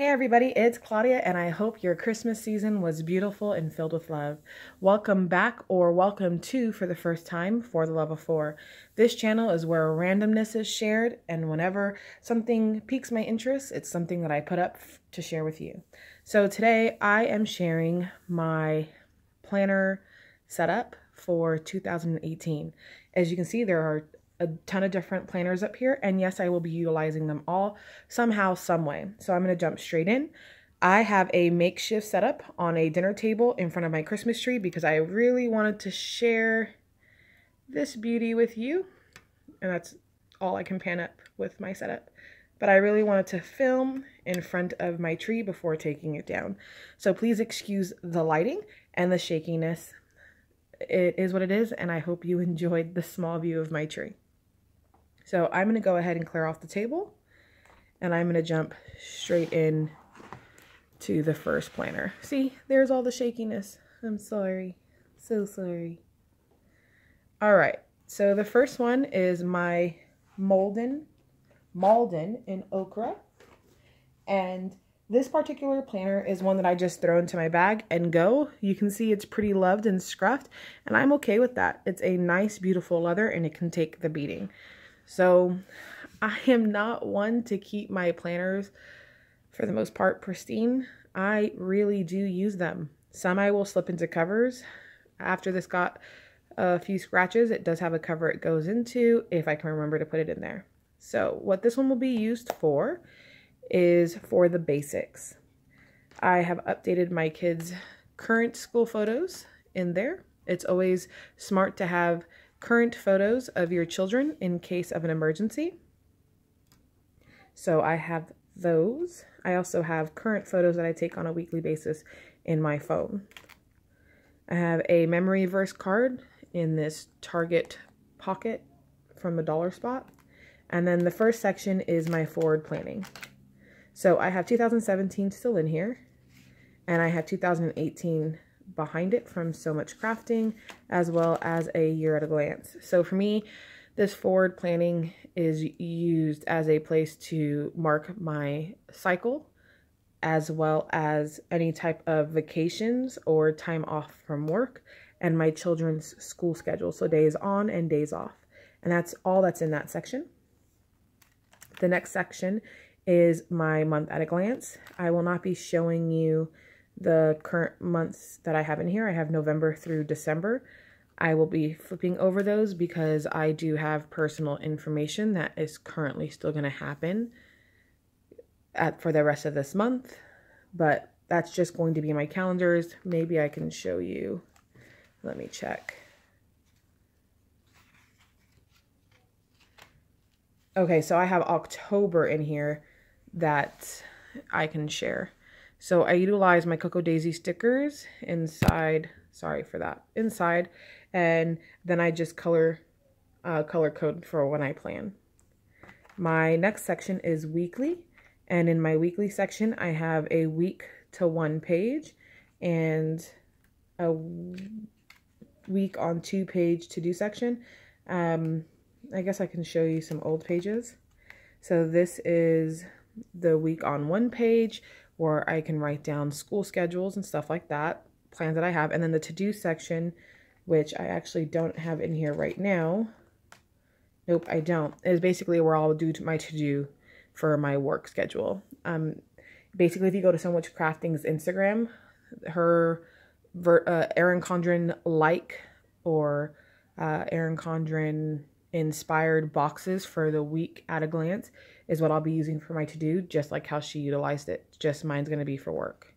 Hey everybody, it's Claudia and I hope your Christmas season was beautiful and filled with love. Welcome back or welcome to for the first time For the Love of Four. This channel is where randomness is shared, and whenever something piques my interest, it's something that I put up to share with you. So today I am sharing my planner setup for 2018. As you can see, there are a ton of different planners up here, and yes, I will be utilizing them all somehow, some way. So I'm going to jump straight in. I have a makeshift setup on a dinner table in front of my Christmas tree because I really wanted to share this beauty with you, and that's all I can pan up with my setup. But I really wanted to film in front of my tree before taking it down. So please excuse the lighting and the shakiness. It is what it is, and I hope you enjoyed the small view of my tree. So I'm going to go ahead and clear off the table, and I'm going to jump straight in to the first planner. See, there's all the shakiness. I'm sorry. So sorry. All right. So the first one is my Malden in Okra. And this particular planner is one that I just throw into my bag and go. You can see it's pretty loved and scruffed, and I'm okay with that. It's a nice, beautiful leather, and it can take the beating. So I am not one to keep my planners, for the most part, pristine. I really do use them. Some I will slip into covers. After this got a few scratches, it does have a cover it goes into if I can remember to put it in there. So what this one will be used for is for the basics. I have updated my kids' current school photos in there. It's always smart to have current photos of your children in case of an emergency. So I have those. I also have current photos that I take on a weekly basis in my phone. I have a memory verse card in this Target pocket from a dollar spot. And then the first section is my forward planning. So I have 2017 still in here, and I have 2018 behind it from So Much Crafting, as well as a year at a glance. So for me, this forward planning is used as a place to mark my cycle, as well as any type of vacations or time off from work, and my children's school schedule, so days on and days off. And that's all that's in that section. The next section is my month at a glance. I will not be showing you the current months that I have in here. I have November through December. I will be flipping over those because I do have personal information that is currently still going to happen for the rest of this month, but that's just going to be my calendars. Maybe I can show you. Let me check. Okay, so I have October in here that I can share. So I utilize my Cocoa Daisy stickers inside, sorry for that, inside, and then I just color code for when I plan. My next section is weekly, and in my weekly section I have a week to one page and a week on 2 page to do section. I guess I can show you some old pages. So this is the week on 1 page where I can write down school schedules and stuff like that, plans that I have. And then the to-do section, which I actually don't have in here right now. Nope, I don't. Is basically where I'll do my to-do for my work schedule. Basically, if you go to So Much Crafting's Instagram, her Erin Condren or Erin Condren inspired boxes for the week at a glance is what I'll be using for my to-do, just like how she utilized it. Just mine's going to be for work.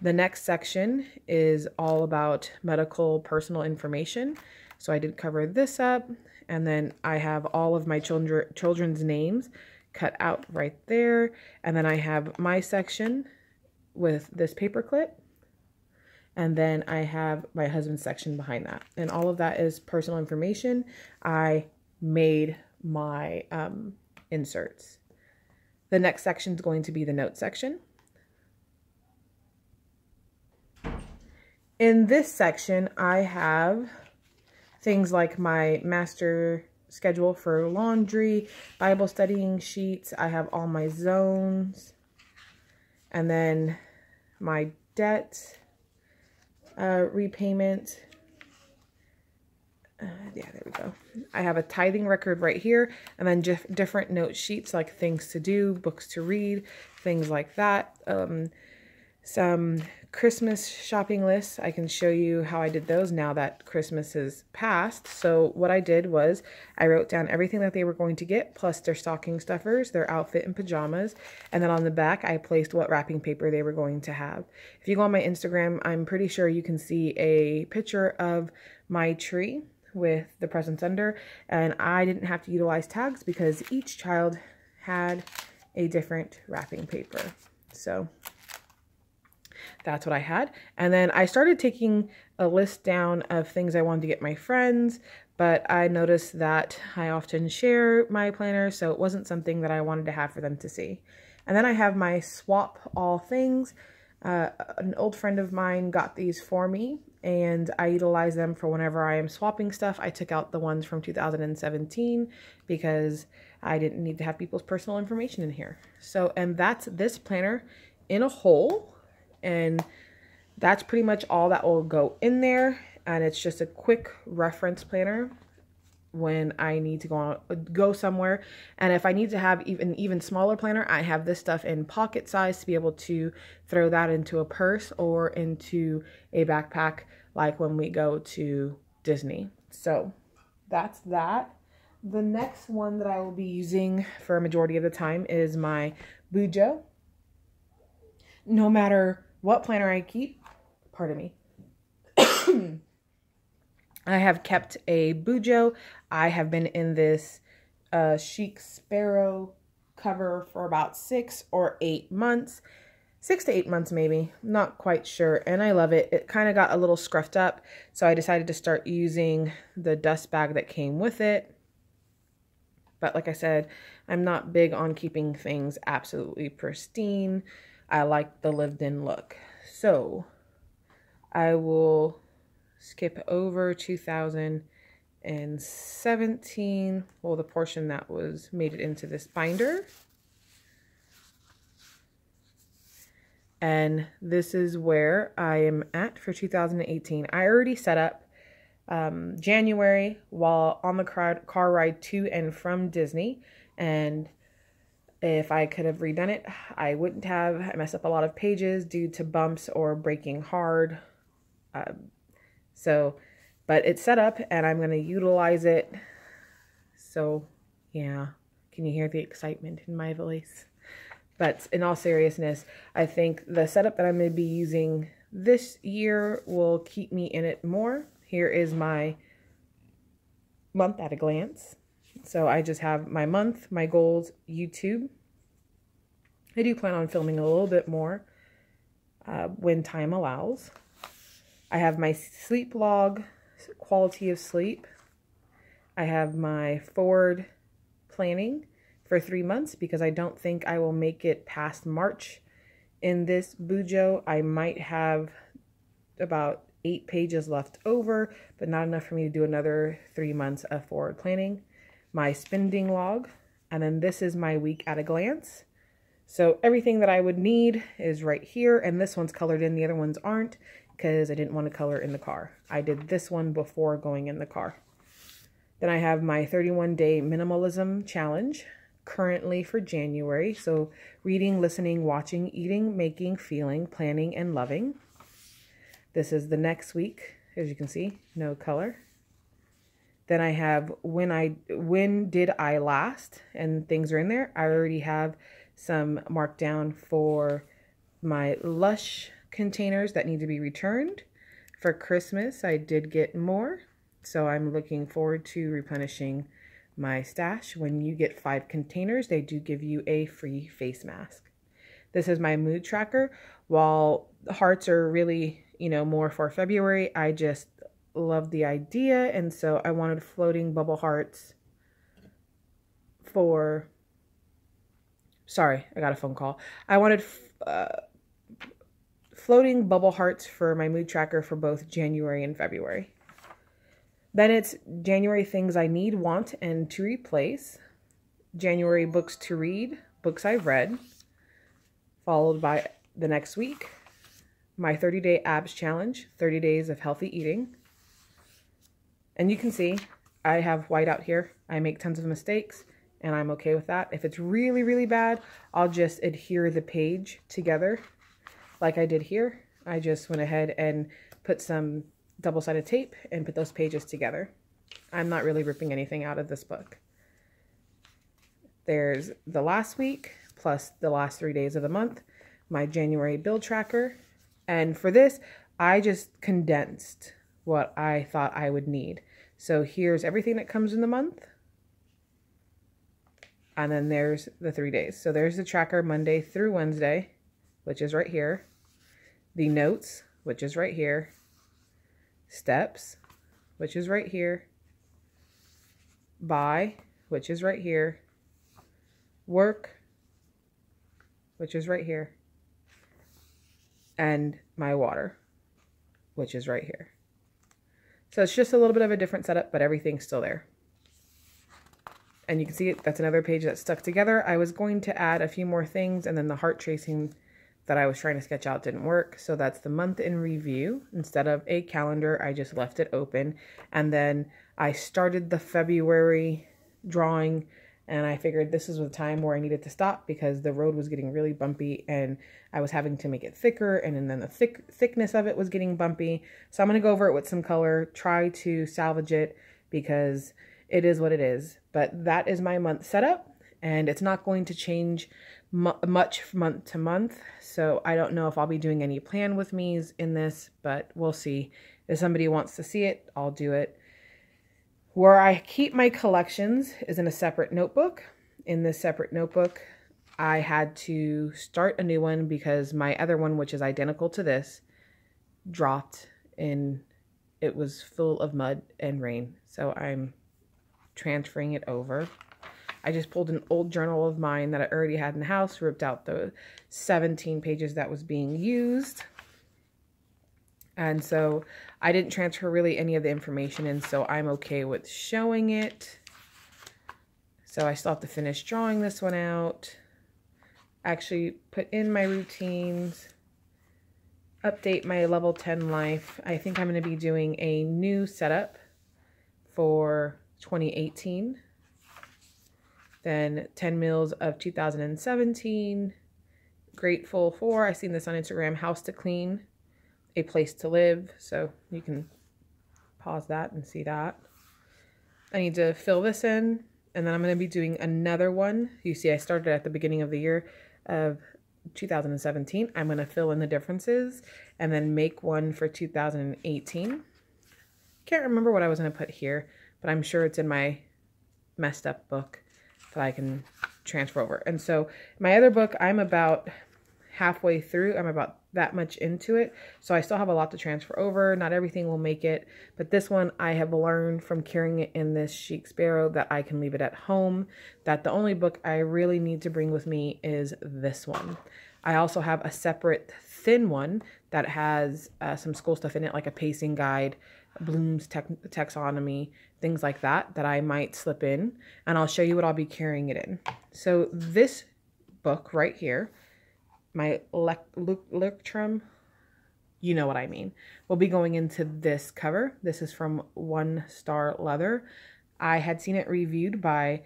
The next section is all about medical personal information. So I did cover this up, and then I have all of my children's names cut out right there. And then I have my section with this paper clip. And then I have my husband's section behind that. And all of that is personal information. I made my inserts. The next section is going to be the note section. In this section, I have things like my master schedule for laundry, Bible studying sheets. I have all my zones. And then my debt repayment. Yeah, there we go. I have a tithing record right here, and then just different note sheets like things to do, books to read, things like that. Some Christmas shopping lists. I can show you how I did those now that Christmas is past. So what I did was I wrote down everything that they were going to get, plus their stocking stuffers, their outfit and pajamas. And then on the back, I placed what wrapping paper they were going to have. If you go on my Instagram, I'm pretty sure you can see a picture of my tree with the presents under. And I didn't have to utilize tags because each child had a different wrapping paper. So that's what I had. And then I started taking a list down of things I wanted to get my friends, but I noticed that I often share my planner, so it wasn't something that I wanted to have for them to see. And then I have my swap all things. An old friend of mine got these for me, and I utilize them for whenever I am swapping stuff. I took out the ones from 2017 because I didn't need to have people's personal information in here. So, and that's this planner in a whole. And that's pretty much all that will go in there. And it's just a quick reference planner when I need to go somewhere. And if I need to have even smaller planner, I have this stuff in pocket size to be able to throw that into a purse or into a backpack, like when we go to Disney. So that's that. The next one that I will be using for a majority of the time is my Bujo. No matter what planner I keep, pardon me, I have kept a Bujo. I have been in this Chic Sparrow cover for about 6 or 8 months. 6 to 8 months maybe, not quite sure, and I love it. It kind of got a little scruffed up, so I decided to start using the dust bag that came with it. But like I said, I'm not big on keeping things absolutely pristine. I like the lived-in look. So I will skip over 2017, well, the portion that was made it into this binder. And this is where I am at for 2018. I already set up January while on the car ride to and from Disney, and if I could have redone it, I wouldn't have. I messed up a lot of pages due to bumps or breaking hard. But it's set up and I'm going to utilize it. So yeah, can you hear the excitement in my voice? But in all seriousness, I think the setup that I'm going to be using this year will keep me in it more. Here is my month at a glance. So I just have my month, my goals, YouTube. I do plan on filming a little bit more when time allows. I have my sleep log, quality of sleep. I have my forward planning for 3 months because I don't think I will make it past March in this Bujo. I might have about 8 pages left over, but not enough for me to do another 3 months of forward planning. My spending log, and then this is my week at a glance. So everything that I would need is right here, and this one's colored in, the other ones aren't because I didn't want to color in the car. I did this one before going in the car. Then I have my 31-day minimalism challenge currently for January. So reading, listening, watching, eating, making, feeling, planning, and loving. This is the next week, as you can see, no color. Then I have when did I last, and things are in there. I already have some marked down for my Lush containers that need to be returned. For Christmas, I did get more, so I'm looking forward to replenishing my stash. When you get 5 containers, they do give you a free face mask. This is my mood tracker. While hearts are really, more for February, I just love the idea, and so I wanted floating bubble hearts for, sorry, I got a phone call. I wanted floating bubble hearts for my mood tracker for both January and February. Then it's January things I need, want, and to replace. January books to read, books I've read, followed by the next week, my 30-day abs challenge, 30 days of healthy eating. And you can see I have white out here. I make tons of mistakes and I'm okay with that. If it's really, really bad, I'll just adhere the page together like I did here. I just went ahead and put some double-sided tape and put those pages together. I'm not really ripping anything out of this book. There's the last week plus the last 3 days of the month, my January build tracker. And for this, I just condensed what I thought I would need. So here's everything that comes in the month. And then there's the 3 days. So there's the tracker Monday through Wednesday, which is right here. The notes, which is right here. Steps, which is right here. Buy, which is right here. Work, which is right here. And my water, which is right here. So it's just a little bit of a different setup, but everything's still there. And you can see it, that's another page that's stuck together. I was going to add a few more things, and then the heart tracing that I was trying to sketch out didn't work. So that's the month in review. Instead of a calendar, I just left it open. And then I started the February drawing, and I figured this is the time where I needed to stop because the road was getting really bumpy and I was having to make it thicker, and then the thickness of it was getting bumpy. So I'm going to go over it with some color, try to salvage it because it is what it is. But that is my month setup, and it's not going to change much month to month. So I don't know if I'll be doing any plan with me's in this, but we'll see. If somebody wants to see it, I'll do it. Where I keep my collections is in a separate notebook. In this separate notebook, I had to start a new one because my other one, which is identical to this, dropped and it was full of mud and rain. So I'm transferring it over. I just pulled an old journal of mine that I already had in the house, ripped out the 17 pages that was being used. And so I didn't transfer really any of the information in, so I'm okay with showing it. So I still have to finish drawing this one out. Actually put in my routines, update my level 10 life. I think I'm going to be doing a new setup for 2018. Then 10 meals of 2017. Grateful for, I seen this on Instagram, house to clean, a place to live. So you can pause that and see that. I need to fill this in, and then I'm going to be doing another one. You see I started at the beginning of the year of 2017. I'm going to fill in the differences and then make one for 2018. Can't remember what I was going to put here, but I'm sure it's in my messed up book that I can transfer over. And so my other book, I'm about halfway through. I'm about that much into it. So I still have a lot to transfer over. Not everything will make it, but this one I have learned from carrying it in this Chic Sparrow that I can leave it at home, that the only book I really need to bring with me is this one. I also have a separate thin one that has some school stuff in it, like a pacing guide, Bloom's taxonomy, things like that, that I might slip in, and I'll show you what I'll be carrying it in. So this book right here, my Lectrum, you know what I mean, will be going into this cover. This is from One Star Leather. I had seen it reviewed by,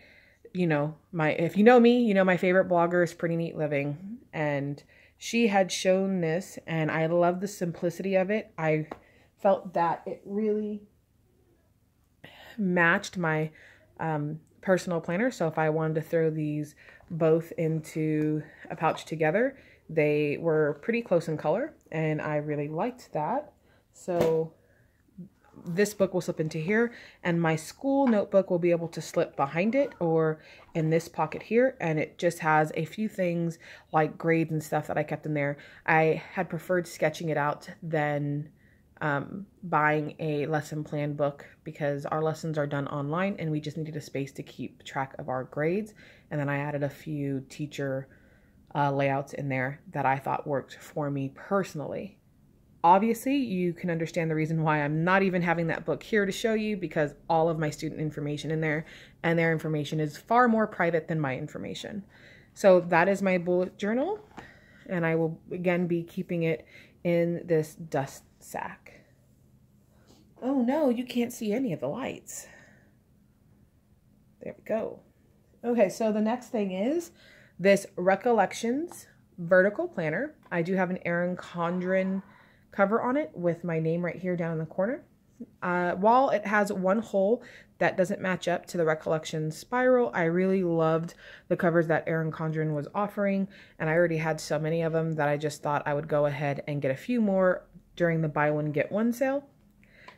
if you know me, you know my favorite blogger is Pretty Neat Living, and she had shown this, and I love the simplicity of it. I felt that it really matched my personal planner. So if I wanted to throw these both into a pouch together, they were pretty close in color, and I really liked that. So this book will slip into here, and my school notebook will be able to slip behind it or in this pocket here, and it just has a few things like grades and stuff that I kept in there. I had preferred sketching it out than buying a lesson plan book because our lessons are done online and we just needed a space to keep track of our grades. And then I added a few teacher layouts in there that I thought worked for me personally. Obviously, you can understand the reason why I'm not even having that book here to show you, because all of my student information in there, and their information is far more private than my information. So that is my bullet journal. and I will again be keeping it in this dust sack. Oh no, you can't see any of the lights. There we go. Okay, so the next thing is this Recollections vertical planner. I do have an Erin Condren cover on it with my name right here down in the corner. While it has one hole that doesn't match up to the Recollection spiral, I really loved the covers that Erin Condren was offering, and I already had so many of them that I just thought I would go ahead and get a few more during the buy one get one sale.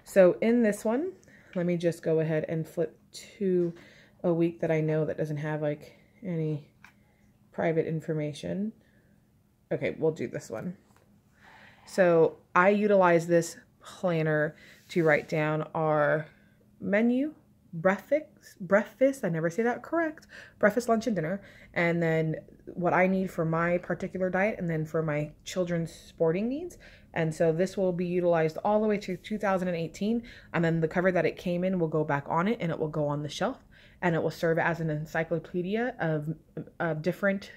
So in this one, let me just go ahead and flip to a week that I know that doesn't have like any private information. Okay, we'll do this one. So I utilize this planner to write down our menu, breakfast, I never say that correct, breakfast, lunch, and dinner, and then what I need for my particular diet, and then for my children's sporting needs. And so this will be utilized all the way to 2018, and then the cover that it came in will go back on it, and it will go on the shelf, and it will serve as an encyclopedia of different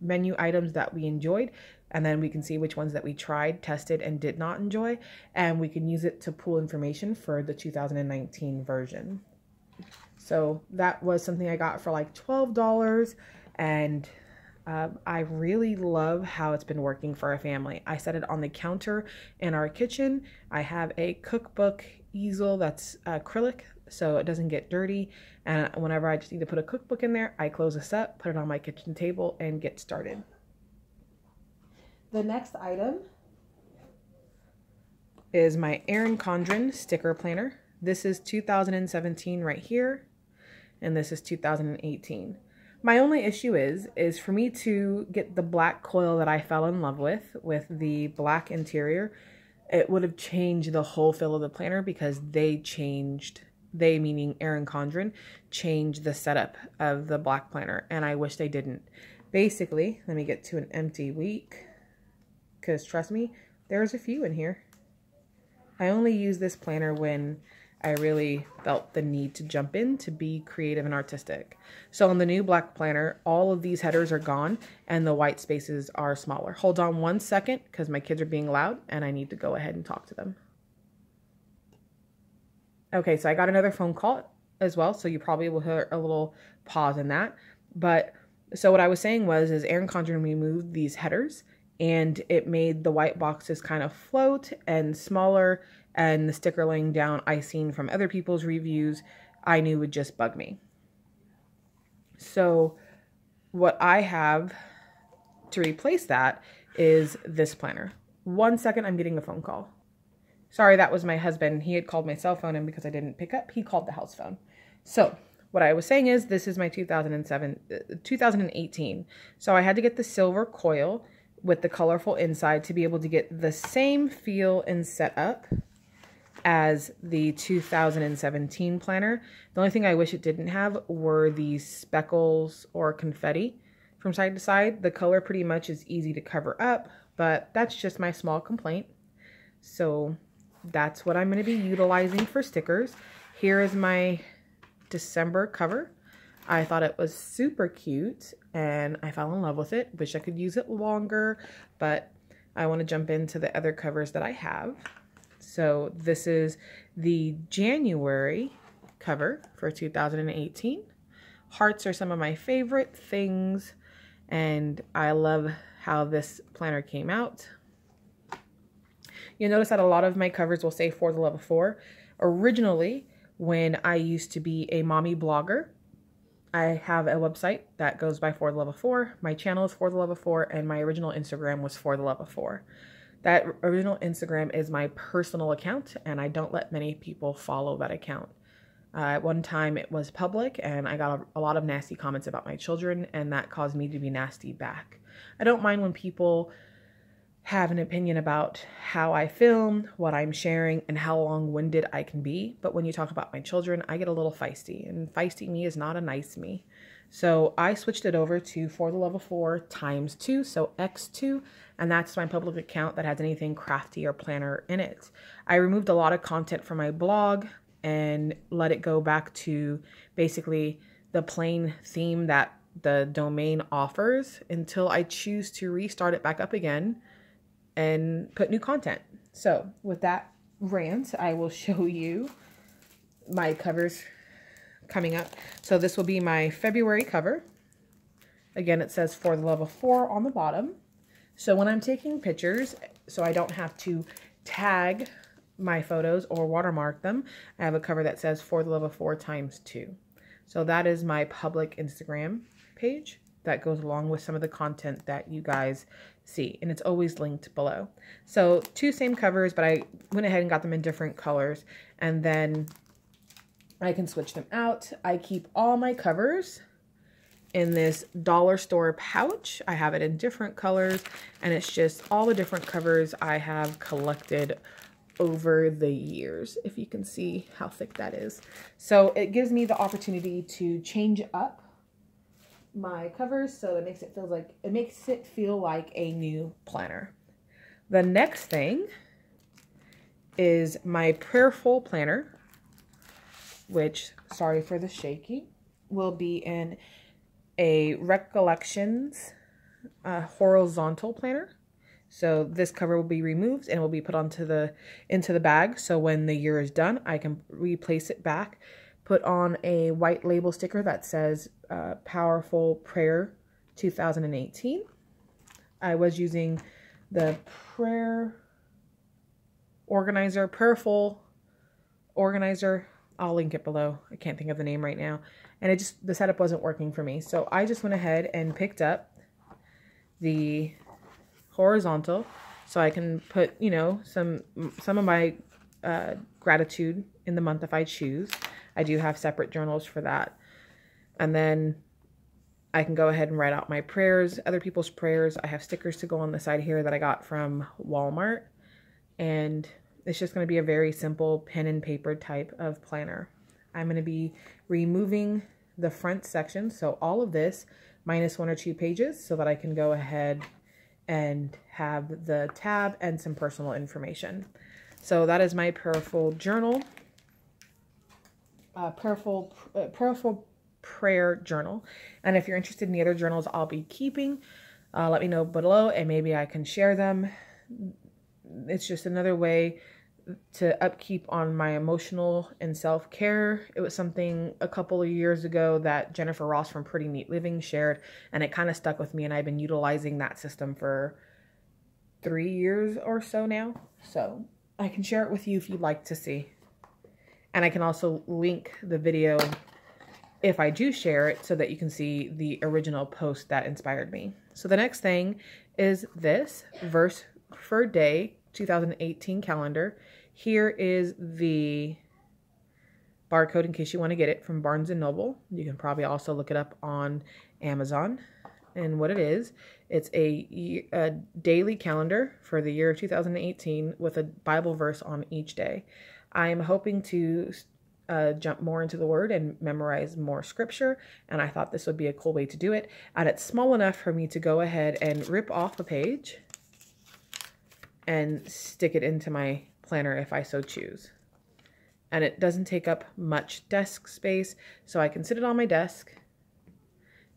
menu items that we enjoyed, and then we can see which ones that we tried, tested, and did not enjoy, and we can use it to pull information for the 2019 version. So that was something I got for like $12, and I really love how it's been working for our family. I set it on the counter in our kitchen. I have a cookbook easel that's acrylic, so it doesn't get dirty, and whenever I just need to put a cookbook in there, I close this up, put it on my kitchen table, and get started. The next item is my Erin Condren sticker planner. This is 2017 right here, and this is 2018. My only issue is for me to get the black coil that I fell in love with the black interior, it would have changed the whole feel of the planner, because they changed, they meaning Erin Condren, changed the setup of the black planner, and I wish they didn't. Basically, let me get to an empty week, because trust me, there's a few in here. I only use this planner when I really felt the need to jump in to be creative and artistic. So on the new black planner, all of these headers are gone and the white spaces are smaller. Hold on one second, because my kids are being loud and I need to go ahead and talk to them. Okay, so I got another phone call as well, so you probably will hear a little pause in that. But so what I was saying is Erin Condren removed these headers, and it made the white boxes kind of float and smaller, and the sticker laying down I seen from other people's reviews I knew would just bug me. So what I have to replace that is this planner. 1 second, I'm getting a phone call. Sorry, that was my husband. He had called my cell phone, and because I didn't pick up, he called the house phone. So what I was saying is this is my 2018. So I had to get the silver coil with the colorful inside to be able to get the same feel and setup as the 2017 planner. The only thing I wish it didn't have were these speckles or confetti from side to side. The color pretty much is easy to cover up, but that's just my small complaint. So that's what I'm going to be utilizing for stickers. Here is my December cover. I thought it was super cute and I fell in love with it. Wish I could use it longer, but I want to jump into the other covers that I have. So this is the January cover for 2018. Hearts are some of my favorite things, and I love how this planner came out. You'll notice that a lot of my covers will say For the Love of Four. Originally, when I used to be a mommy blogger, I have a website that goes by For the Love of Four. My channel is For the Love of Four, and my original Instagram was For the Love of Four. That original Instagram is my personal account, and I don't let many people follow that account. At one time, it was public, and I got a lot of nasty comments about my children, and that caused me to be nasty back. I don't mind when people have an opinion about how I film, what I'm sharing, and how long-winded I can be. But when you talk about my children, I get a little feisty, and feisty me is not a nice me. So I switched it over to For the Love of Four ×2, so X2, and that's my public account that has anything crafty or planner in it. I removed a lot of content from my blog and let it go back to basically the plain theme that the domain offers until I choose to restart it back up again and put new content. So with that rant, I will show you my covers coming up. So this will be my February cover. Again, it says For the Love of 4 on the bottom. So when I'm taking pictures, so I don't have to tag my photos or watermark them, I have a cover that says For the Love of 4 ×2. So that is my public Instagram page that goes along with some of the content that you guys see, and it's always linked below. So 2 same covers, but I went ahead and got them in different colors, and then I can switch them out. I keep all my covers in this dollar store pouch. I have it in different colors, and it's just all the different covers I have collected over the years, if you can see how thick that is. So it gives me the opportunity to change up my covers, so it makes it feel like a new planner. The next thing is my prayerful planner, which, sorry for the shaky, will be in a Recollections horizontal planner. So this cover will be removed and will be put into the bag. So when the year is done, I can replace it back, put on a white label sticker that says Powerful Prayer 2018. I was using the Prayerful Organizer. I'll link it below. I can't think of the name right now. And the setup wasn't working for me. So I just went ahead and picked up the horizontal, so I can put, you know, some of my gratitude in the month if I choose. I do have separate journals for that. And then I can go ahead and write out my prayers, other people's prayers. I have stickers to go on the side here that I got from Walmart. And it's just going to be a very simple pen and paper type of planner. I'm going to be removing the front section, so all of this minus 1 or 2 pages, so that I can go ahead and have the tab and some personal information. So that is my prayerful journal, prayerful prayer journal. And if you're interested in the other journals I'll be keeping, let me know below and maybe I can share them. It's just another way to upkeep on my emotional and self-care. It was something a couple of years ago that Jennifer Ross from Pretty Neat Living shared, and it kind of stuck with me, and I've been utilizing that system for 3 years or so now. So I can share it with you if you'd like to see. And I can also link the video if I do share it so that you can see the original post that inspired me. So the next thing is this Verse for Day 2018 calendar. Here is the barcode in case you want to get it from Barnes & Noble. You can probably also look it up on Amazon. And what it is, it's a daily calendar for the year of 2018 with a Bible verse on each day. I'm hoping to jump more into the Word and memorize more scripture, and I thought this would be a cool way to do it. And it's small enough for me to go ahead and rip off a page and stick it into my planner if I so choose. And it doesn't take up much desk space, so I can sit it on my desk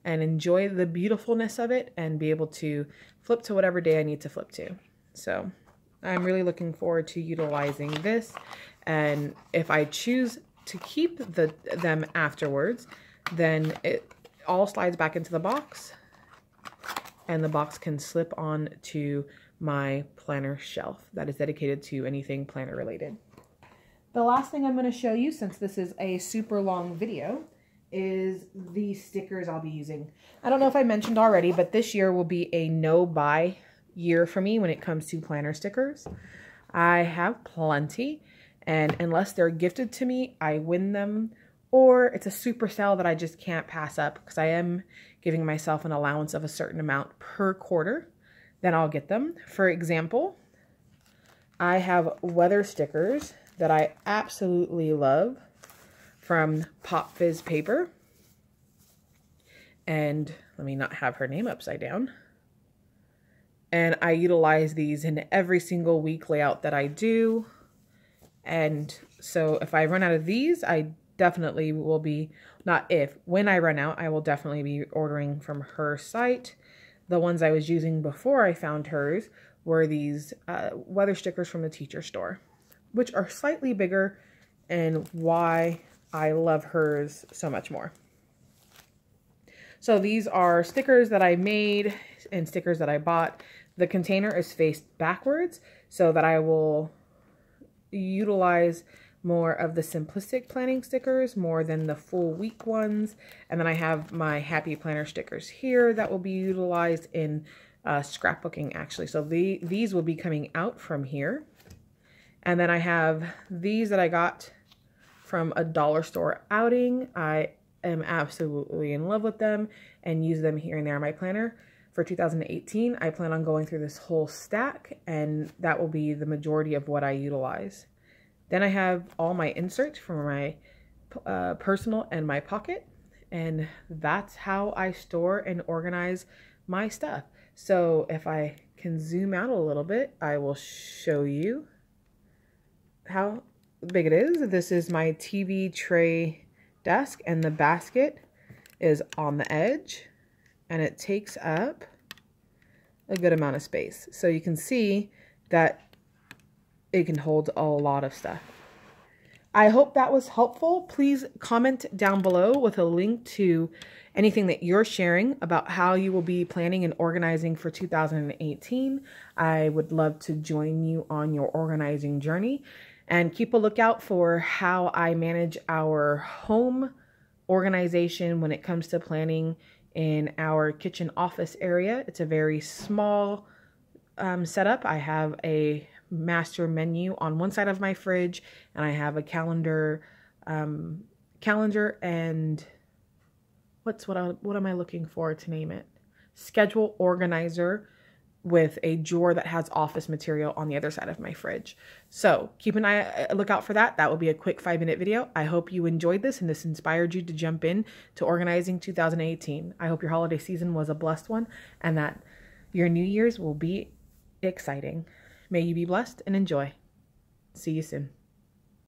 and enjoy the beautifulness of it and be able to flip to whatever day I need to flip to. So I'm really looking forward to utilizing this. And if I choose to keep them afterwards, then it all slides back into the box, and the box can slip on to my planner shelf that is dedicated to anything planner related. The last thing I'm going to show you, since this is a super long video, is the stickers I'll be using. I don't know if I mentioned already, but this year will be a no-buy year for me when it comes to planner stickers. I have plenty, and unless they're gifted to me, I win them, or it's a super sale that I just can't pass up because I am giving myself an allowance of a certain amount per quarter. Then I'll get them. For example, I have weather stickers that I absolutely love from Pop Fizz Paper. And let me not have her name upside down. And I utilize these in every single week layout that I do. And so if I run out of these, I definitely will be, not if, when I run out, I will definitely be ordering from her site. The ones I was using before I found hers were these weather stickers from the teacher store, which are slightly bigger, and why I love hers so much more. So these are stickers that I made and stickers that I bought. The container is faced backwards so that I will utilize more of the simplistic planning stickers more than the full week ones. And then I have my happy planner stickers here that will be utilized in scrapbooking actually. So these will be coming out from here. And then I have these that I got from a dollar store outing. I am absolutely in love with them and use them here and there in my planner. For 2018, I plan on going through this whole stack, and that will be the majority of what I utilize. Then I have all my inserts for my personal and my pocket, and that's how I store and organize my stuff. So if I can zoom out a little bit, I will show you how big it is. This is my TV tray desk, and the basket is on the edge, and it takes up a good amount of space. So you can see that it can hold a lot of stuff. I hope that was helpful. Please comment down below with a link to anything that you're sharing about how you will be planning and organizing for 2018. I would love to join you on your organizing journey, and keep a lookout for how I manage our home organization when it comes to planning in our kitchen office area. It's a very small setup. I have a master menu on one side of my fridge, and I have a calendar and what am I looking for to name it? Schedule organizer with a drawer that has office material on the other side of my fridge. So keep an eye, look out for that. That will be a quick 5-minute video. I hope you enjoyed this and this inspired you to jump in to organizing 2018. I hope your holiday season was a blessed one and that your New Year's will be exciting. May you be blessed and enjoy. See you soon.